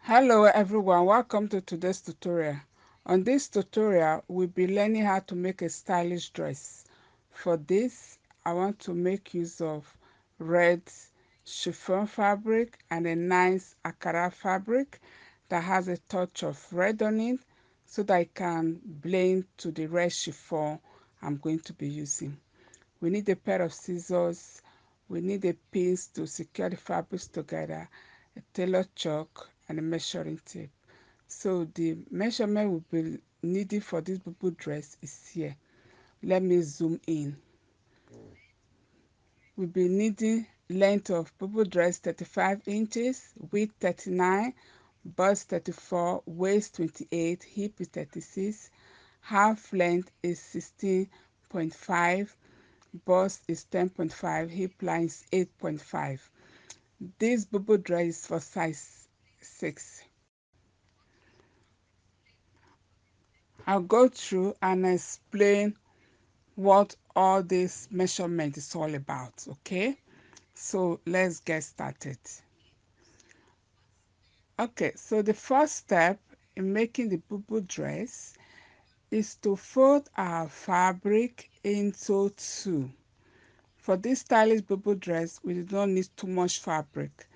Hello everyone, welcome to today's tutorial. On this tutorial, we'll be learning how to make a stylish dress. For this, I want to make use of red chiffon fabric and a nice Akara fabric that has a touch of red on it so that it can blend to the red chiffon I'm going to be using. We need a pair of scissors, we need a pins to secure the fabrics together, a tailor chalk and a measuring tape. So the measurement we'll be needing for this boobo dress is here. Let me zoom in. We'll be needing length of boobo dress 35 inches, width 39, bust 34, waist 28, hip is 36, half length is 16.5, bust is 10.5, hip line is 8.5. This boobo dress is for size 6. I'll go through and explain what all this measurement is all about, okay? So let's get started. Okay, so the first step in making the boobo dress is to fold our fabric into two. For this stylish boobo dress, we do not need too much fabric.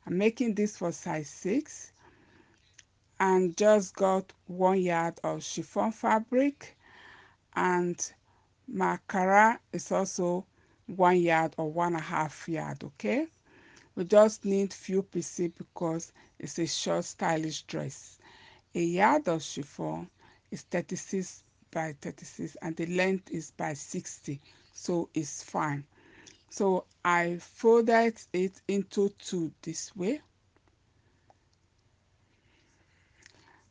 I'm making this for size 6 and just got 1 yard of chiffon fabric, and Makara is also 1 yard or 1.5 yard. Okay, we just need few pieces because it's a short stylish dress. A yard of chiffon is 36 by 36 and the length is by 60, so it's fine. So I folded it into two this way,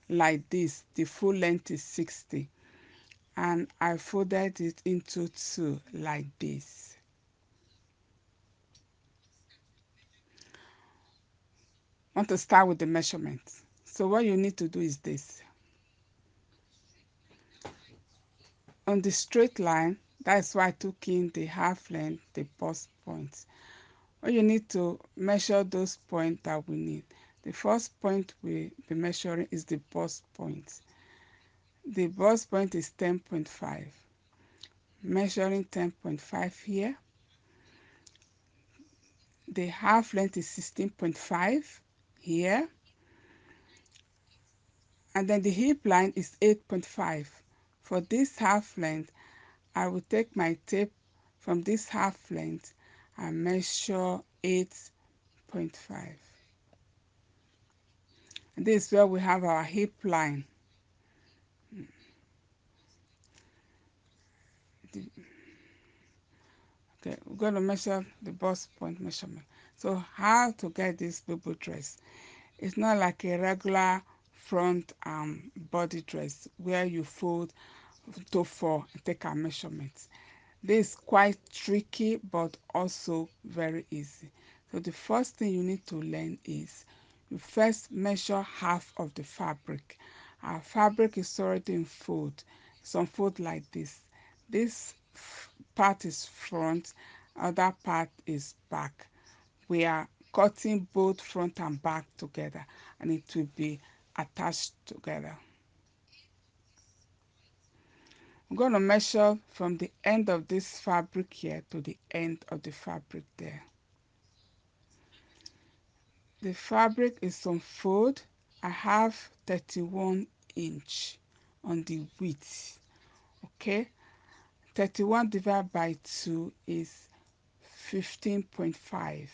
like this. The full length is 60 and I folded it into two like this. I want to start with the measurement. So what you need to do is this. On the straight line, that's why I took in the half length, the bust point. What you need to measure those points that we need. The first point we'll be measuring is the bust point. The bust point is 10.5. Measuring 10.5 here. The half length is 16.5 here. And then the hip line is 8.5. For this half length, I will take my tape from this half length and measure 8.5. And this is where we have our hip line. Okay, we're going to measure the bust point measurement. So how to get this boobo dress? It's not like a regular front body dress where you fold to 4 and take our measurements. This is quite tricky but also very easy. So the first thing you need to learn is you first measure half of the fabric. Our fabric is already in fold. It's on fold like this. This part is front, other part is back. We are cutting both front and back together and it will be attached together. I'm going to measure from the end of this fabric here to the end of the fabric there. The fabric is on fold. I have 31 inch on the width. Okay, 31 divided by 2 is 15.5.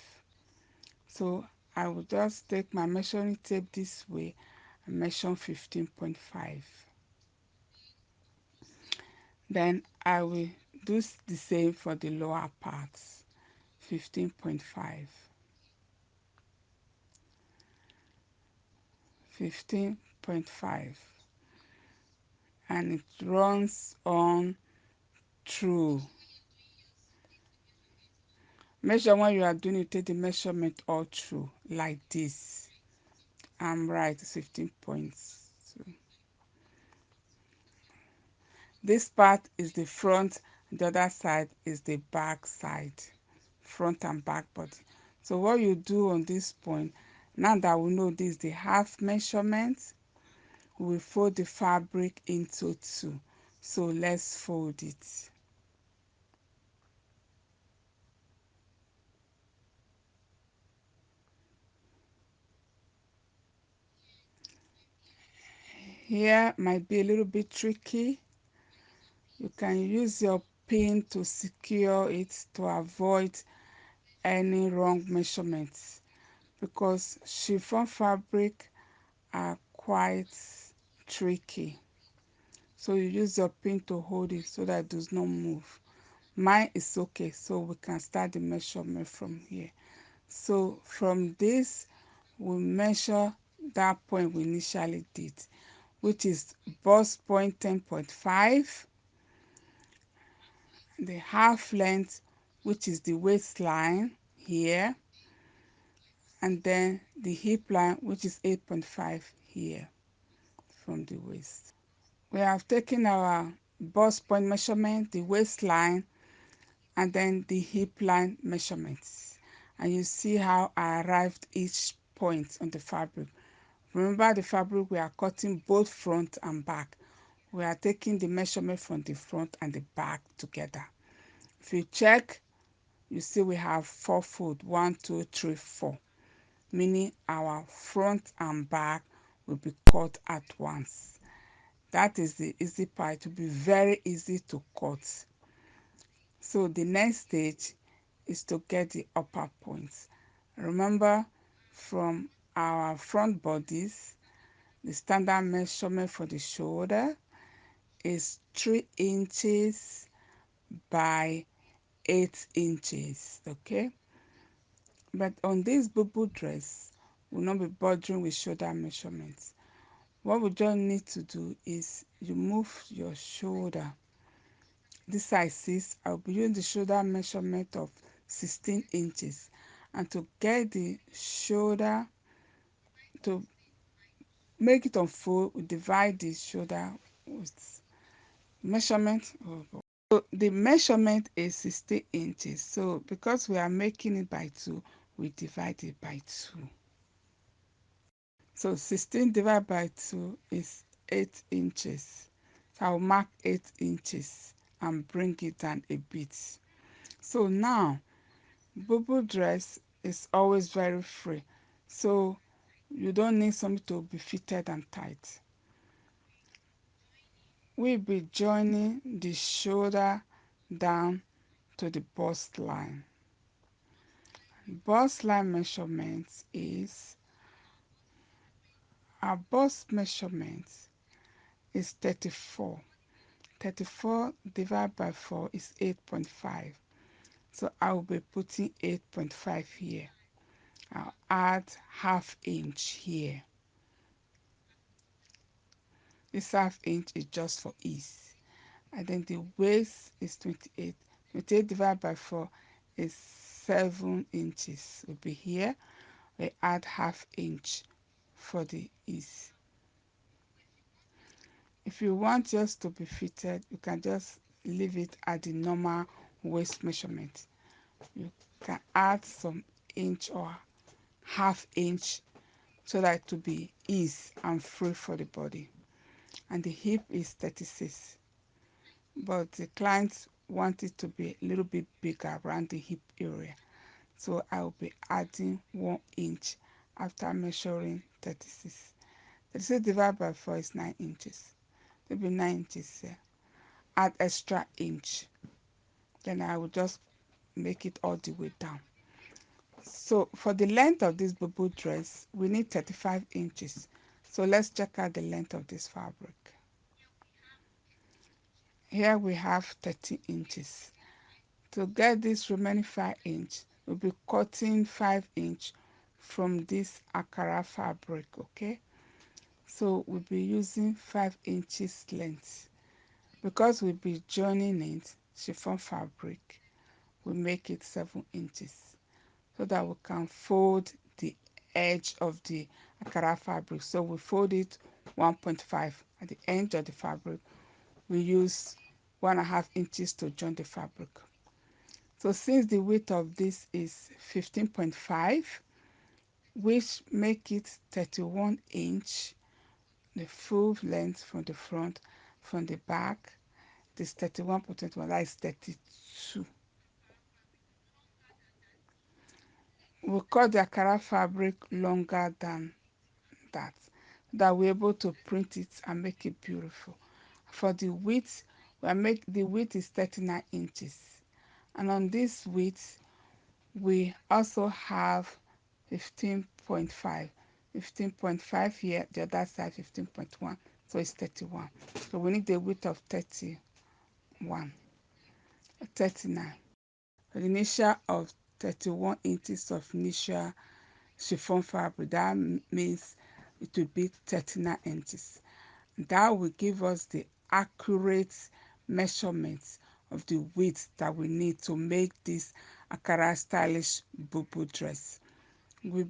So I will just take my measuring tape this way and measure 15.5. Then I will do the same for the lower parts. 15.5, 15.5, and it runs on through. Measure when you are doing it, take the measurement all through like this. I'm right, 15 points. So this part is the front, the other side is the back side, front and back body. So what you do on this point, Now that we know this, the half measurement, we will fold the fabric into two. So let's fold it. Here might be a little bit tricky. You can use your pin to secure it to avoid any wrong measurements, because chiffon fabric are quite tricky. So you use your pin to hold it so that it does not move. Mine is okay, so we can start the measurement from here. So from this, we measure that point we initially did, which is bust point 10.5, the half length, which is the waistline here, and then the hip line, which is 8.5 here from the waist. We have taken our bust point measurement, the waistline, and then the hip line measurements. And you see how I arrived each point on the fabric. Remember, the fabric, we are cutting both front and back. We are taking the measurement from the front and the back together. If you check, you see we have 4 fold, 1, 2, 3, 4, meaning our front and back will be cut at once. That is the easy part. It will be very easy to cut. So the next stage is to get the upper points. Remember, from our front bodies, the standard measurement for the shoulder is 3 inches by 8 inches, okay? But on this boo dress, we'll not be bothering with shoulder measurements. What we just need to do is you move your shoulder. This size 6, I'll be using the shoulder measurement of 16 inches. And to get the shoulder, to make it unfold, we divide the shoulder with measurement. So the measurement is 16 inches. So because we are making it by 2, we divide it by 2. So 16 divided by 2 is 8 inches. So I'll mark 8 inches and bring it down a bit. So now, boo dress is always very free. So you don't need something to be fitted and tight. We'll be joining the shoulder down to the bust line. Bust line measurement is, our bust measurement is 34. 34 divided by 4 is 8.5. So I will be putting 8.5 here. I'll add half inch here. This half inch is just for ease. And then the waist is 28. 28 divided by 4 is 7 inches. Will be here. We add half inch for the ease. If you want yours to be fitted, you can just leave it at the normal waist measurement. You can add some inch or half inch so that it will be easy and free for the body. And the hip is 36, but the clients want it to be a little bit bigger around the hip area. So I will be adding 1 inch after measuring 36. 36 divided by 4 is 9 inches. It will be 9 inches here. Add extra inch. Then I will just make it all the way down. So for the length of this boo dress, we need 35 inches. So let's check out the length of this fabric. Here we have 30 inches. To get this remaining 5 inch, we'll be cutting 5 inch from this Akara fabric, okay? So we'll be using 5 inches length. Because we'll be joining it, chiffon fabric, we make it 7 inches so that we can fold the edge of the Akara fabric. So we fold it 1.5 at the edge of the fabric. We use 1.5 inches to join the fabric. So since the width of this is 15.5, which make it 31 inch, the full length from the front. From the back, this 31.21, that is 32. We cut the Ankara fabric longer than that, that we're able to print it and make it beautiful. For the width, the width is 39 inches, and on this width we also have 15.5, 15.5 here, the other side 15.1, so it's 31. So we need the width of 31, 39. The initial of 31 inches of initial chiffon fabric, that means it will be 39 inches. That will give us the accurate measurements of the width that we need to make this Ankara stylish Boobo dress. We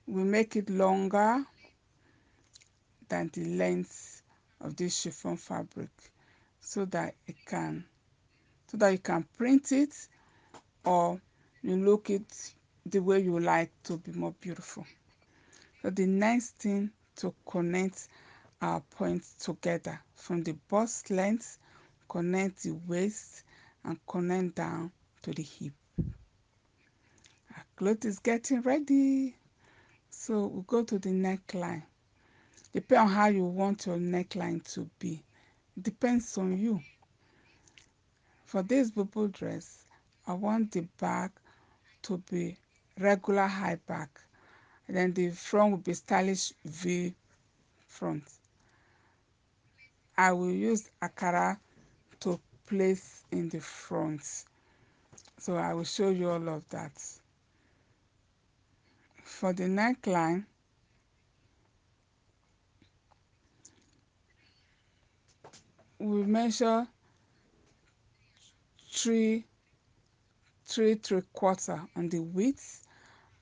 make it longer than the length of this chiffon fabric, so that you can print it, or you look it the way you like to be more beautiful. So the next thing, to connect our points together from the bust length, connect the waist and connect down to the hip. Our cloth is getting ready. So we go to the neckline. Depending on how you want your neckline to be, it depends on you. For this bubble dress, I want the back to be regular high back, and then the front will be stylish V front. I will use Ankara to place in the front, so I will show you all of that. For the neckline, we measure 3 3/3 on the width,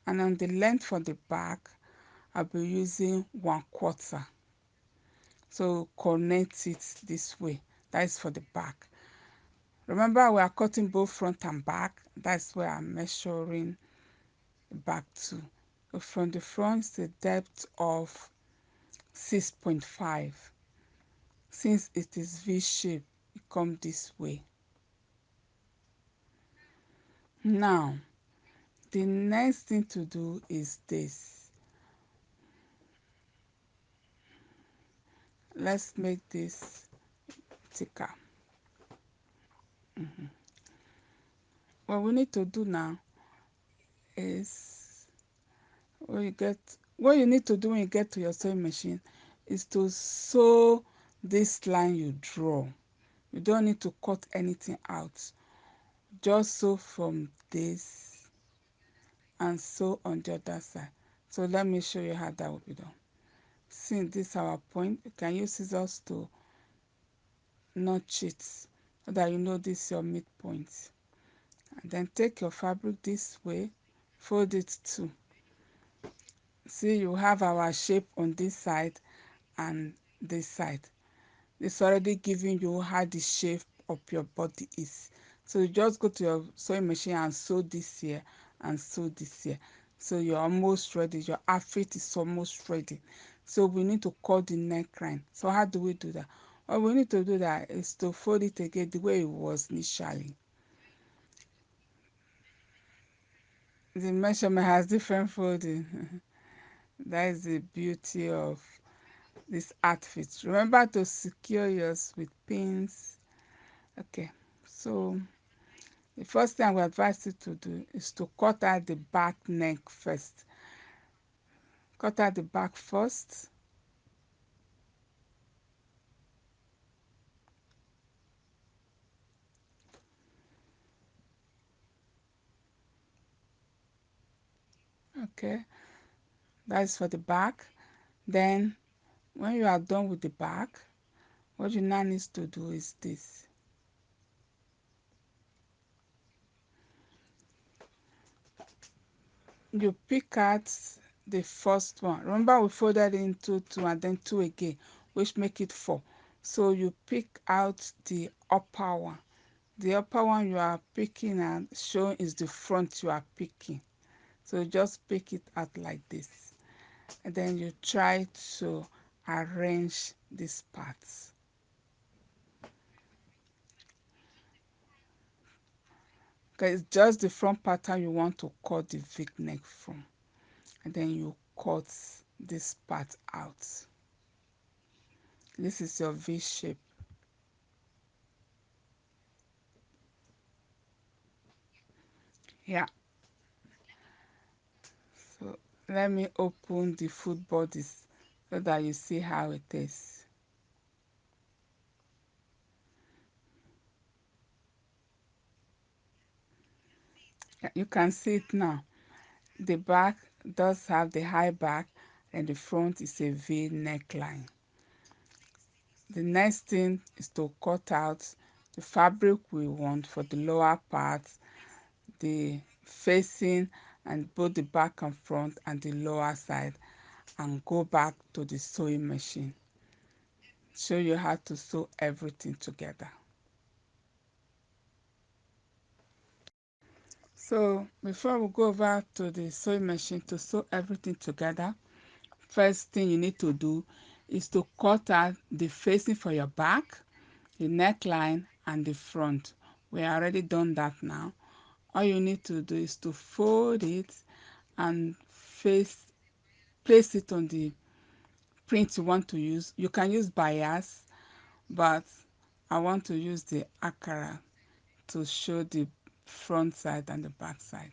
and on the length for the back I'll be using 1/4. So connect it this way. That is for the back. Remember, we are cutting both front and back. That's where I'm measuring the back too. So from the front, the depth of 6.5. Since it is V shape, it comes this way. Now, the next thing to do is this. Let's make this thicker. What we need to do now is, what you need to do when you get to your sewing machine is to sew this line you draw. You don't need to cut anything out. Just sew from this and sew on the other side. So let me show you how that will be done. Since this is our point, you can use scissors to notch it, so that you know this is your midpoint. And then take your fabric this way, fold it too. See, you have our shape on this side and this side. It's already giving you how the shape of your body is. So you just go to your sewing machine and sew this here and sew this here. So you're almost ready. Your outfit is almost ready. So we need to cut the neckline. So how do we do that? What we need to do that is to fold it again the way it was initially. The measurement has different folding. That is the beauty of this outfit. Remember to secure yours with pins. Okay, so the first thing I would advise you to do is to cut out the back neck first. Cut out the back first. Okay, that is for the back. Then when you are done with the back, what you now need to do is this. You pick out the first one. Remember, we folded into two and then two again, which make it 4. So you pick out the upper one. The upper one you are picking and showing is the front you are picking. So just pick it out like this, and then you try to arrange these parts. Okay, it's just the front pattern you want to cut the v-neck from, and then you cut this part out. This is your V shape. Yeah. So let me open the foot bodies so that you see how it is. Yeah, you can see it now. The back does have the high back, and the front is a V neckline. The next thing is to cut out the fabric we want for the lower part, the facing, and both the back and front and the lower side, and go back to the sewing machine. Show you how to sew everything together. So before we go over to the sewing machine to sew everything together, first thing you need to do is to cut out the facing for your back, the neckline, and the front. We already done that now. All you need to do is to fold it and place it on the print you want to use. You can use bias, but I want to use the Akara to show the front side and the back side.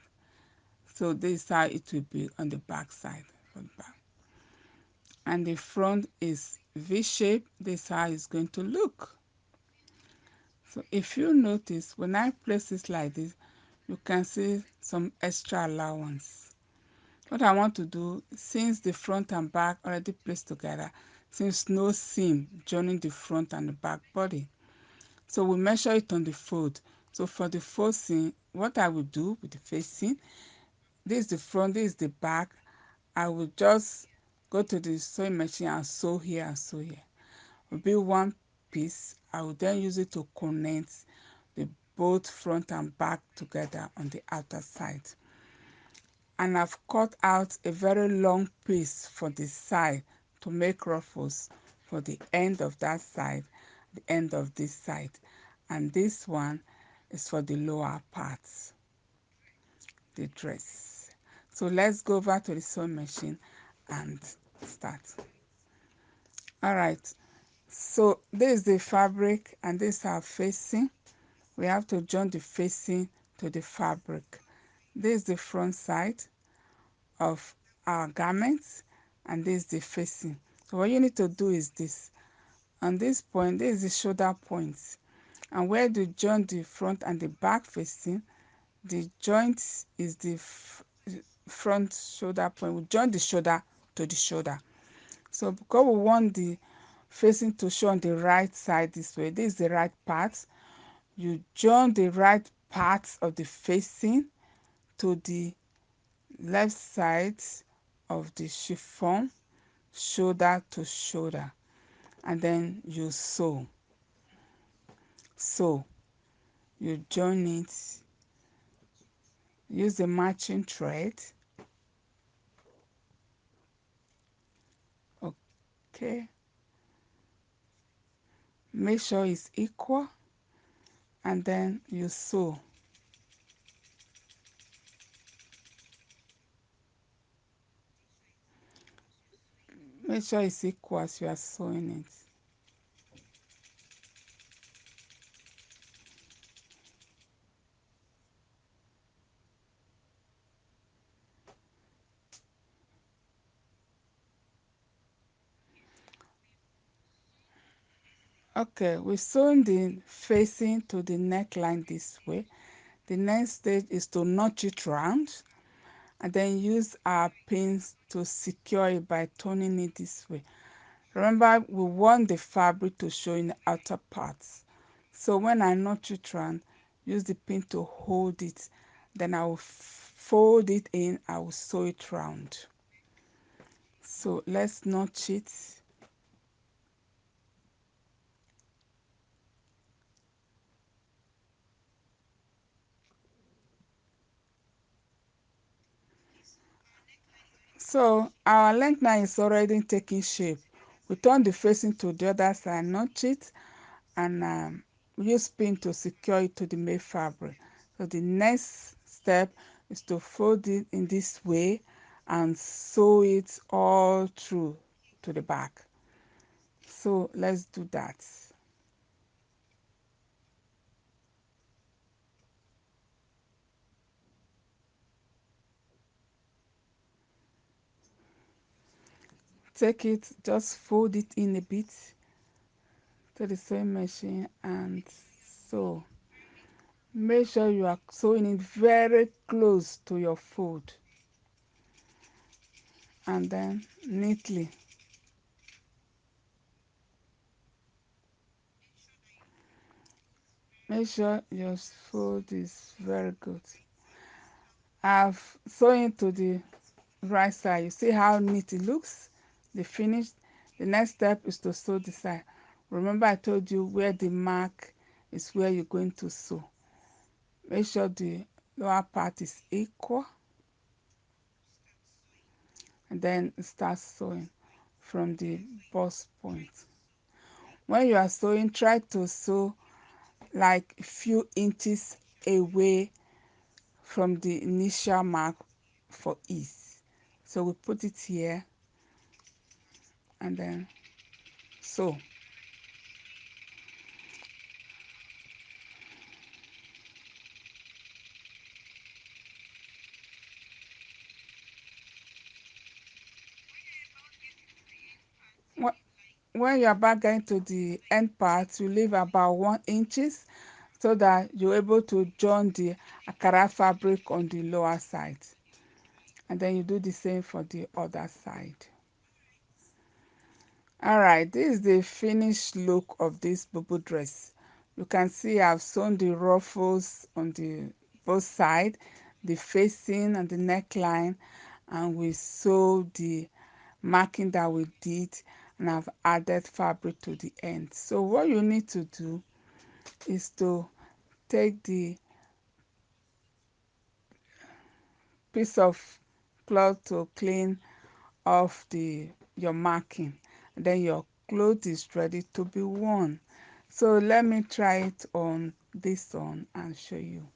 So this is how it will be on the back side. And the front is V shape. This is how it's going to look. So if you notice, when I place it like this, you can see some extra allowance. What I want to do, since the front and back already placed together, since no seam joining the front and the back body, so we measure it on the fold. So for the fold seam, what I will do with the facing, this is the front, this is the back. I will just go to the sewing machine and sew here and sew here. It will be one piece. I will then use it to connect the both front and back together on the outer side. And I've cut out a very long piece for the side to make ruffles for the end of that side, the end of this side. And this one is for the lower parts, the dress. So let's go over to the sewing machine and start. All right, so this is the fabric and this is our facing. We have to join the facing to the fabric. This is the front side of our garments, and this is the facing. So what you need to do is this. On this point, this is the shoulder point, and where you join the front and the back facing, the joint is the front shoulder point. We join the shoulder to the shoulder. So because we want the facing to show on the right side this way, this is the right part. You join the right part of the facing to the left side of the chiffon, shoulder to shoulder, and then you sew. So you join it, use the matching thread. Okay, make sure it's equal, and then you sew. Make sure it's equal as you are sewing it. Okay, we've sewn the facing to the neckline this way. The next stage is to notch it round, and then use our pins to secure it by turning it this way. Remember, we want the fabric to show in the outer parts. So when I notch it round, use the pin to hold it. Then I will fold it in, I will sew it round. So let's notch it. So our neckline is already taking shape. We turn the facing to the other side, notch it, and use pin to secure it to the main fabric. So the next step is to fold it in this way and sew it all through to the back. So let's do that. Take it, just fold it in a bit to the sewing machine and sew. Make sure you are sewing it very close to your fold, and then neatly. Make sure your fold is very good. I've sewn to the right side. You see how neat it looks? The finished. The next step is to sew the side. Remember I told you where the mark is where you're going to sew. Make sure the lower part is equal, and then start sewing from the bust point. When you are sewing, try to sew like a few inches away from the initial mark for ease. So we put it here and then sew. When you are back getting to the end part, you leave about 1 inches so that you're able to join the Akara fabric on the lower side. And then you do the same for the other side. All right, this is the finished look of this boobo dress. You can see I've sewn the ruffles on the both side, the facing and the neckline, and we sewed the marking that we did, and I've added fabric to the end. So what you need to do is to take the piece of cloth to clean off the your marking, and then your cloth is ready to be worn. So let me try it on this one and show you.